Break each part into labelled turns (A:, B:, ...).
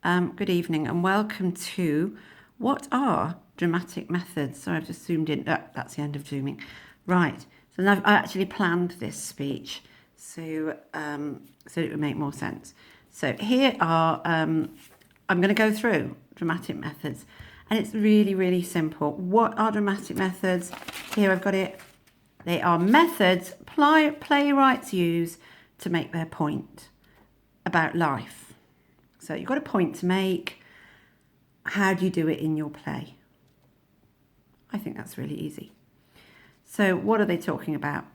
A: Good evening and welcome to What Are Dramatic Methods? Sorry, I've just zoomed in. That's the end of zooming. Right, so now I actually planned this speech so it would make more sense. So here are, I'm going to go through dramatic methods and it's really, really simple. What are dramatic methods? Here I've got it. They are methods playwrights use to make their point about life. So you've got a point to make. How do you do it in your play? I think that's really easy. So what are they talking about?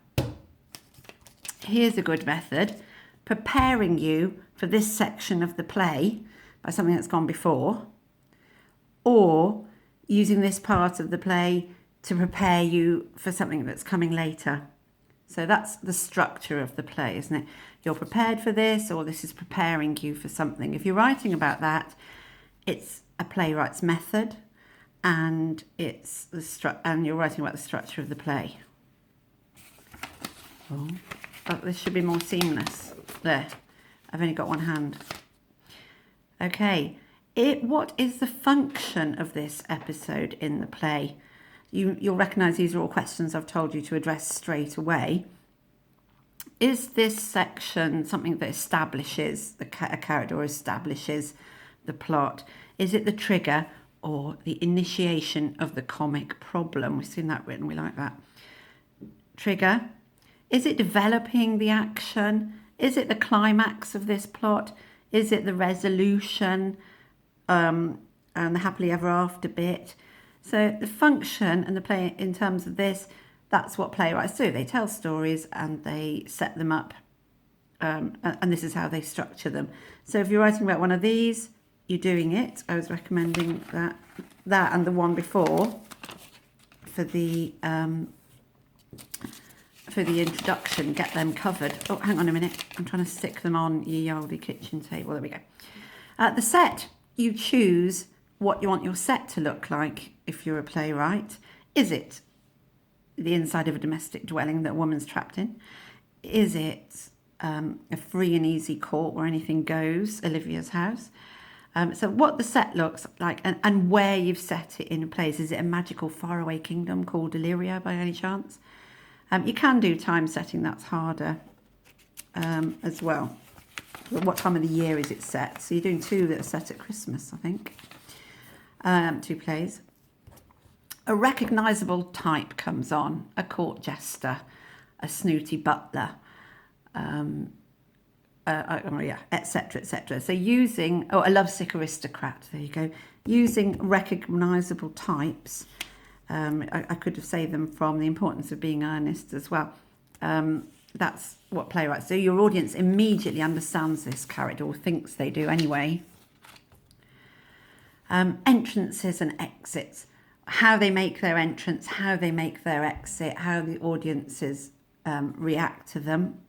A: Here's a good method. Preparing you for this section of the play by something that's gone before, or using this part of the play to prepare you for something that's coming later. So that's the structure of the play, isn't it? You're prepared for this, or this is preparing you for something. If you're writing about that, it's a playwright's method, and it's and you're writing about the structure of the play. Oh, this should be more seamless. There, I've only got one hand. Okay, what is the function of this episode in the play? You'll recognise these are all questions I've told you to address straight away. Is this section something that establishes a character or establishes the plot? Is it the trigger or the initiation of the comic problem? We've seen that written, we like that. Trigger. Is it developing the action? Is it the climax of this plot? Is it the resolution and the happily ever after bit? So the function and the play in terms of this, that's what playwrights do. They tell stories and they set them up, and this is how they structure them. So if you're writing about one of these, you're doing it. I was recommending that and the one before for the introduction, get them covered. Oh, hang on a minute. I'm trying to stick them on ye olde kitchen table. There we go. The set, you choose what you want your set to look like if you're a playwright. Is it the inside of a domestic dwelling that a woman's trapped in? Is it a free and easy court where anything goes, Olivia's house? So what the set looks like and where you've set it in place. Is it a magical faraway kingdom called Illyria by any chance? You can do time setting, that's harder as well. But what time of the year is it set? So you're doing two that are set at Christmas, I think. Two plays. A recognizable type comes on, a court jester, a snooty butler, etc., etc. So using, a lovesick aristocrat, there you go. Using recognizable types. I could have saved them from The Importance of Being Earnest as well. That's what playwrights do. Your audience immediately understands this character, or thinks they do anyway. Entrances and exits. How they make their entrance, how they make their exit, how the audiences react to them.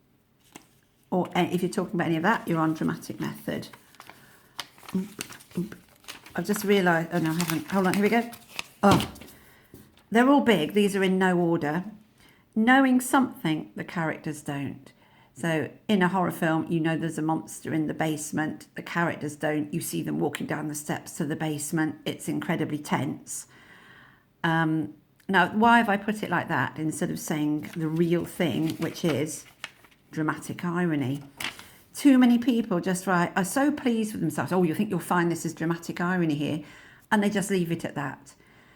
A: Or if you're talking about any of that, you're on dramatic method. I've just realised, oh no, I haven't. Hold on, here we go. Oh, they're all big. These are in no order. Knowing something the characters don't. So in a horror film, you know there's a monster in the basement. The characters don't. You see them walking down the steps to the basement. It's incredibly tense. Now, why have I put it like that instead of saying the real thing, which is dramatic irony? Too many people just are so pleased with themselves. Oh, you think you'll find this as dramatic irony here? And they just leave it at that.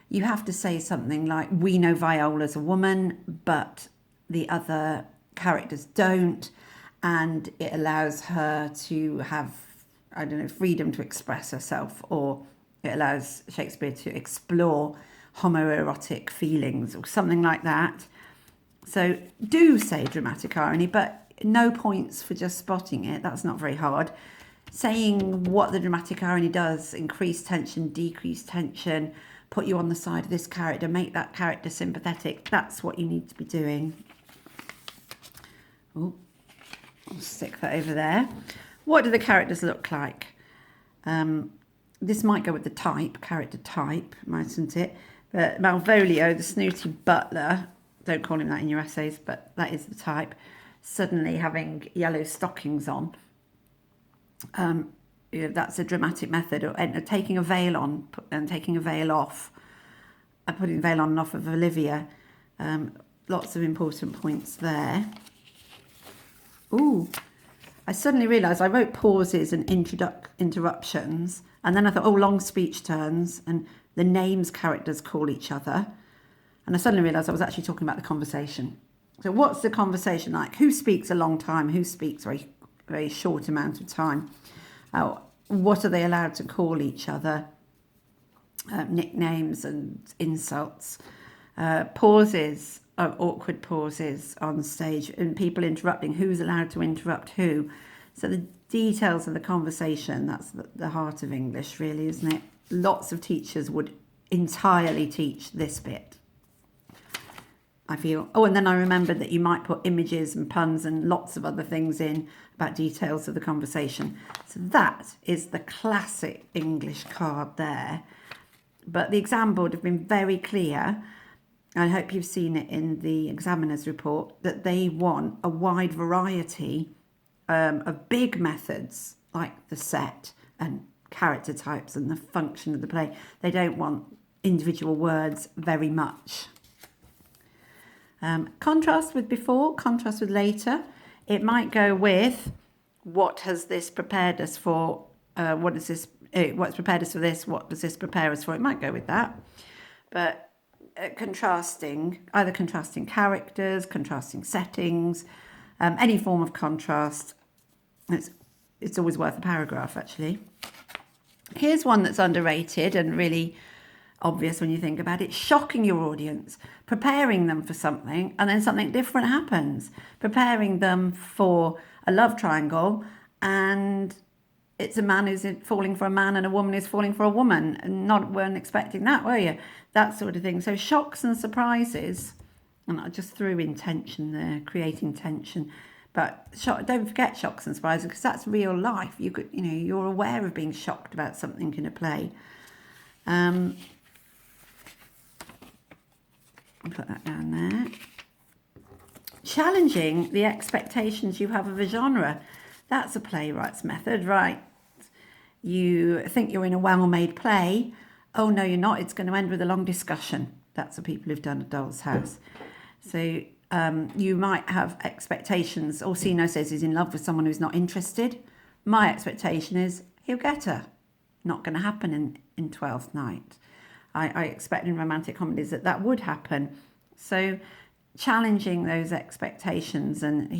A: You have to say something like, we know Viola's a woman, but the other characters don't. And it allows her to have, I don't know, freedom to express herself, or it allows Shakespeare to explore homoerotic feelings or something like that. So do say dramatic irony, but no points for just spotting it. That's not very hard. Saying what the dramatic irony does, increase tension, decrease tension, put you on the side of this character, make that character sympathetic. That's what you need to be doing. Oh, I'll stick that over there. What do the characters look like? This might go with the type, character type, mightn't it? But Malvolio, the snooty butler, don't call him that in your essays, but that is the type, suddenly having yellow stockings on. that's a dramatic method, or taking a veil on and taking a veil off, putting the veil on and off of Olivia. Lots of important points there. Ooh, I suddenly realised I wrote pauses and interruptions, and then I thought, oh, long speech turns, and the names characters call each other. And I suddenly realised I was actually talking about the conversation. So what's the conversation like? Who speaks a long time? Who speaks very, very short amount of time? What are they allowed to call each other? Nicknames and insults. Pauses, awkward pauses on stage, and people interrupting. Who's allowed to interrupt who? So the details of the conversation, that's the heart of English, really, isn't it? Lots of teachers would entirely teach this bit, I feel. Oh, and then I remembered that you might put images and puns and lots of other things in about details of the conversation. So that is the classic English card there. But the exam board have been very clear, I hope you've seen it in the examiner's report, that they want a wide variety of big methods like the set and character types and the function of the play. They don't want individual words very much. Contrast with before, contrast with later. It might go with, what has this prepared us for? What's prepared us for this? What does this prepare us for? It might go with that. But contrasting, either contrasting characters, contrasting settings, any form of contrast, it's always worth a paragraph, actually. Here's one that's underrated and really obvious when you think about it. Shocking your audience, preparing them for something, and then something different happens. Preparing them for a love triangle, and it's a man who's falling for a man and a woman who's falling for a woman, and weren't expecting that, were you? That sort of thing. So shocks and surprises, and I just threw in tension there, creating tension. But don't forget shocks and surprises, because that's real life. You're aware of being shocked about something in a play. I'll put that down there. Challenging the expectations you have of a genre. That's a playwright's method, right? You think you're in a well-made play. Oh, no, you're not. It's going to end with a long discussion. That's the people who've done A Doll's House. So you might have expectations. Orsino says he's in love with someone who's not interested. My expectation is he'll get her. Not going to happen in Twelfth Night. I expect in romantic comedies that would happen. So challenging those expectations, and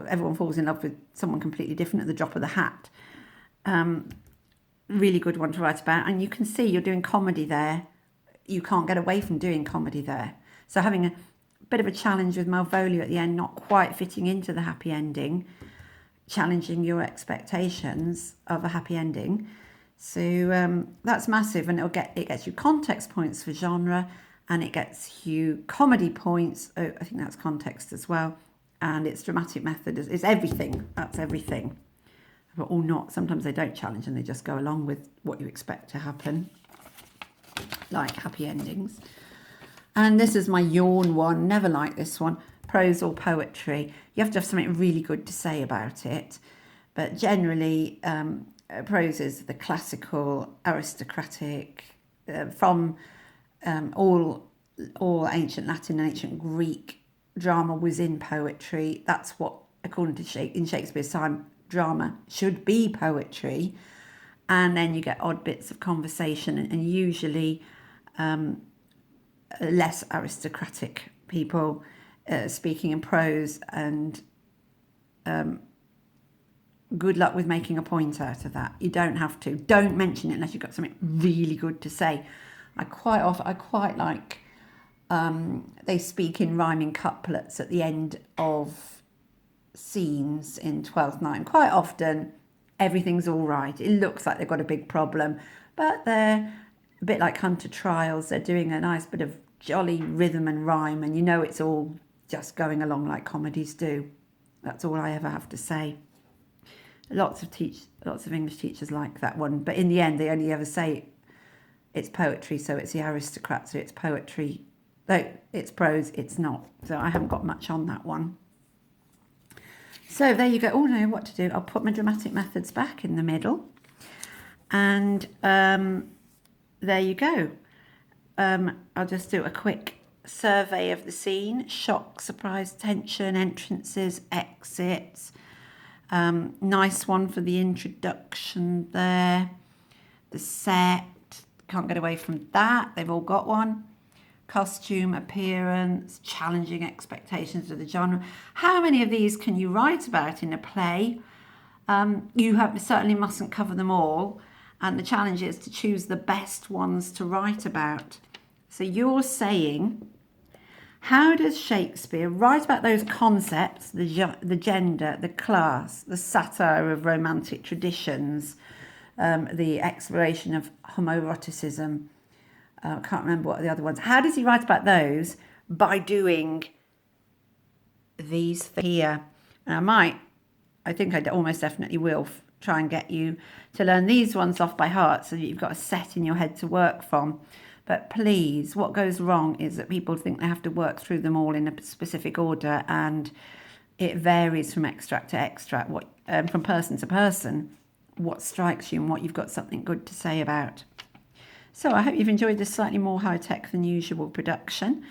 A: everyone falls in love with someone completely different at the drop of the hat. Really good one to write about. And you can see you're doing comedy there. You can't get away from doing comedy there. So having a bit of a challenge with Malvolio at the end, not quite fitting into the happy ending, challenging your expectations of a happy ending. So that's massive, and it gets you context points for genre, and it gets you comedy points. Oh, I think that's context as well, and it's dramatic method. It's everything. That's everything, or not. Sometimes they don't challenge and they just go along with what you expect to happen, like happy endings. And this is my yawn one. Never like this one. Prose or poetry. You have to have something really good to say about it, but generally. Prose is the classical, aristocratic, from all ancient Latin and ancient Greek drama was in poetry. That's what, according to in Shakespeare's time, drama should be poetry. And then you get odd bits of conversation, and usually less aristocratic people speaking in prose, and good luck with making a point out of that. You don't have to. Don't mention it unless you've got something really good to say. I quite like they speak in rhyming couplets at the end of scenes in Twelfth Night. Quite often, everything's all right. It looks like they've got a big problem, but they're a bit like Hunter Trials. They're doing a nice bit of jolly rhythm and rhyme, and it's all just going along like comedies do. That's all I ever have to say. Lots of English teachers like that one, but in the end they only ever say it's poetry, so it's the aristocrat, so it's poetry. No, it's prose, it's not. So I haven't got much on that one. So there you go. Oh no, what to do? I'll put my dramatic methods back in the middle. And there you go. I'll just do a quick survey of the scene. Shock, surprise, tension, entrances, exits. Nice one for the introduction there. The set, can't get away from that. They've all got one. Costume, appearance, challenging expectations of the genre. How many of these can you write about in a play? Certainly mustn't cover them all. And the challenge is to choose the best ones to write about. So you're saying, how does Shakespeare write about those concepts, the gender, the class, the satire of romantic traditions, the exploration of homoeroticism? I can't remember what are the other ones. How does he write about those? By doing these things here. And I think I almost definitely will try and get you to learn these ones off by heart so that you've got a set in your head to work from. But please, what goes wrong is that people think they have to work through them all in a specific order, and it varies from extract to extract, from person to person, what strikes you and what you've got something good to say about. So I hope you've enjoyed this slightly more high-tech than usual production.